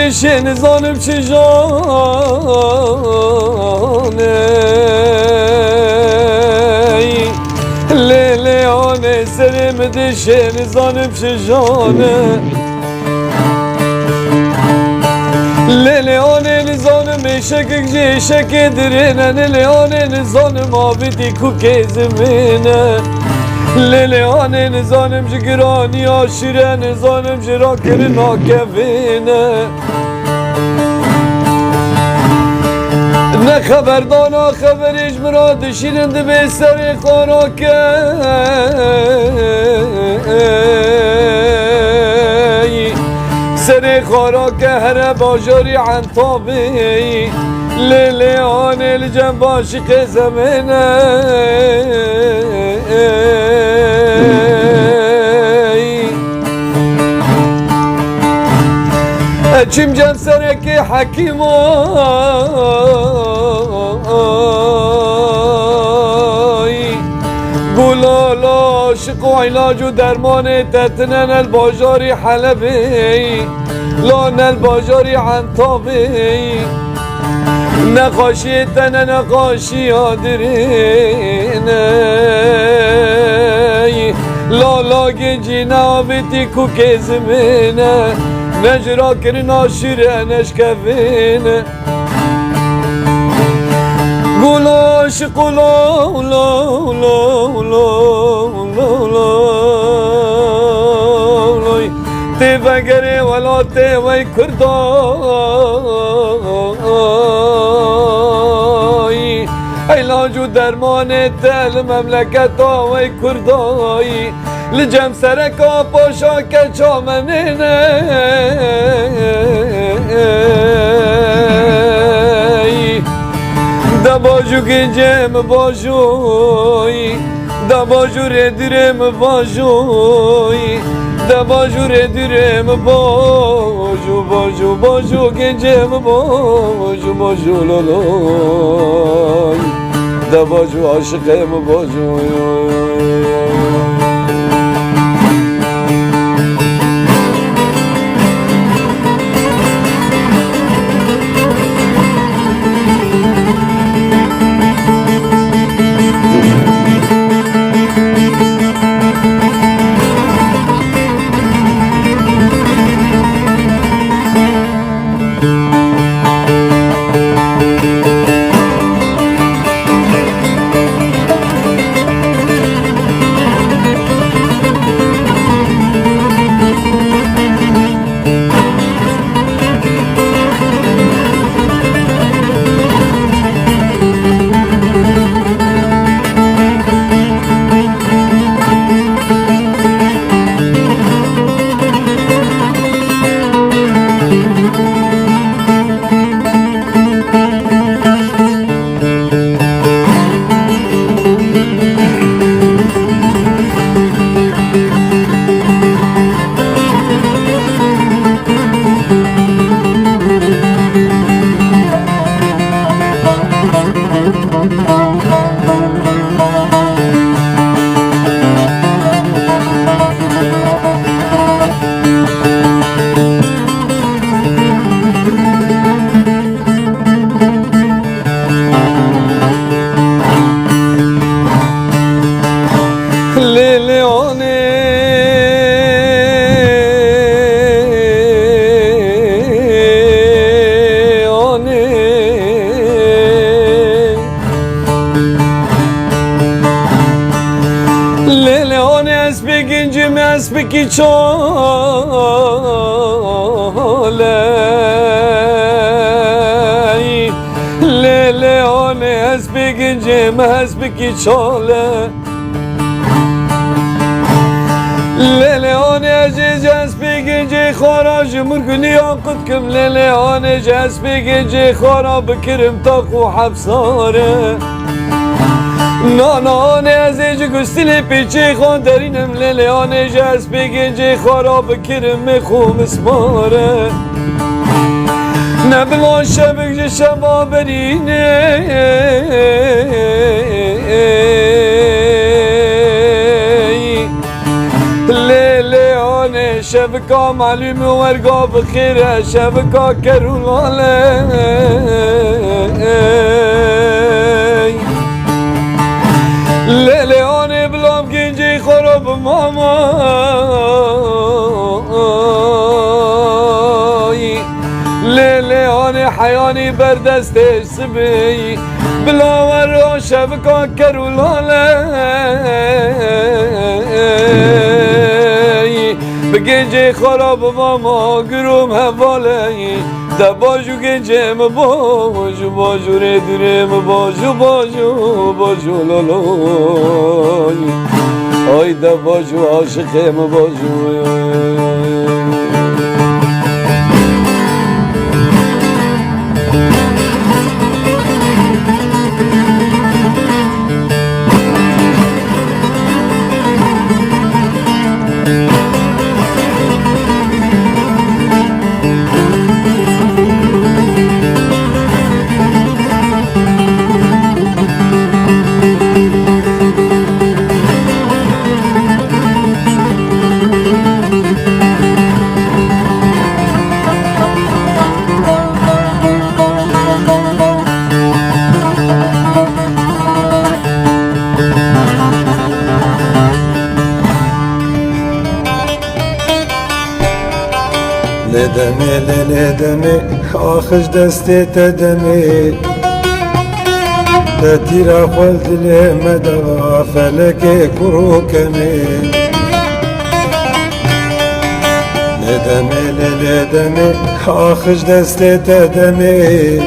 دشین زانم چه جانه لیلی آنه سرم دشین زانم چه جانه لیلی آنه نزانم شکک جه شک درینه لیلی آنه نزانم آبیدی کو که زمینه لیلی آنه نزانم جگرانی آشیره نزانم جرا کرن آکوینه نه خبردانا خبریش مراد شیرنده به سر خارا که سر خارا که هر باجاری عنطابی لیلی آنه لجن باشق زمینه چیم جم سرکی حکیم گلال عاشق و علاج و درمان تتنن الباجاری حلبی لان الباجاری عنطابی نقاشی تنه نقاشی آدرینه لالا گنجی نابیتی کو که زمینه نجرا کرن آشیره نشکفینه گلاش قلا تفگره ولا تیوی کردایی علاج و درمان تل مملکت آوی کردایی لجم سرکا پاشا که چامنینه دباجو گنجم باجوی دباجو ردرم باجوی دباجو ردرم باجو گنجم باجو لالای دباجو عاشقم باجو اسبکی چاله لیلی آنه اسبکی جم اسبکی چاله لیلی آنه عزیز اسبکی جی خراج مرگنی آقد کم لیلی آنه اسبکی جی خرا بکرم تاقو حبساره نانه ازیج گستیل پیچه خان درینم لیلیانه جز بگنجه خراب کرم میخوم اسماره نبلان شبک شبا برینه لیلیانه شب شبكة معلوم ورقة بخير شبكة كرولالي ليلي أنا بلام جنجي خرب ماما ليلي أنا حياني بردستش سبي بلا ورا شبكة كرولالي بگنجی خراب ماما گروم حوالی ده باجو گنجی مباجو باجو ره دوره مباجو باجو باجو لالای آی ده باجو عاشق مباجو ندمي لندمي آخش دستي تدمي تتيرا خلت لي مدى فلك كروكمي ندمي لندمي آخش دستي تدمي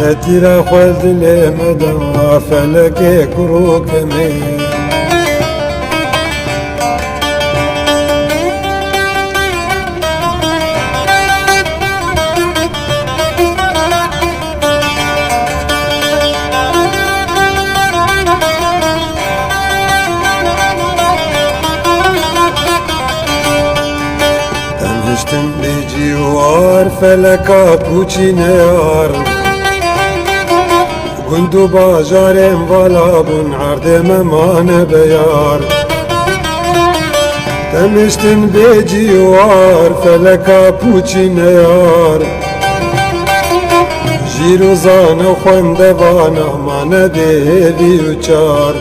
تتيرا خلت لي مدى فلك كروكمي تنهشتم بجوار فلكا بوچينيار گندو باجارم والا بون عردم مان بيار تنهشتم بجوار فلكا بوچينيار جيرو زان خوند وانا مان بيبي وچار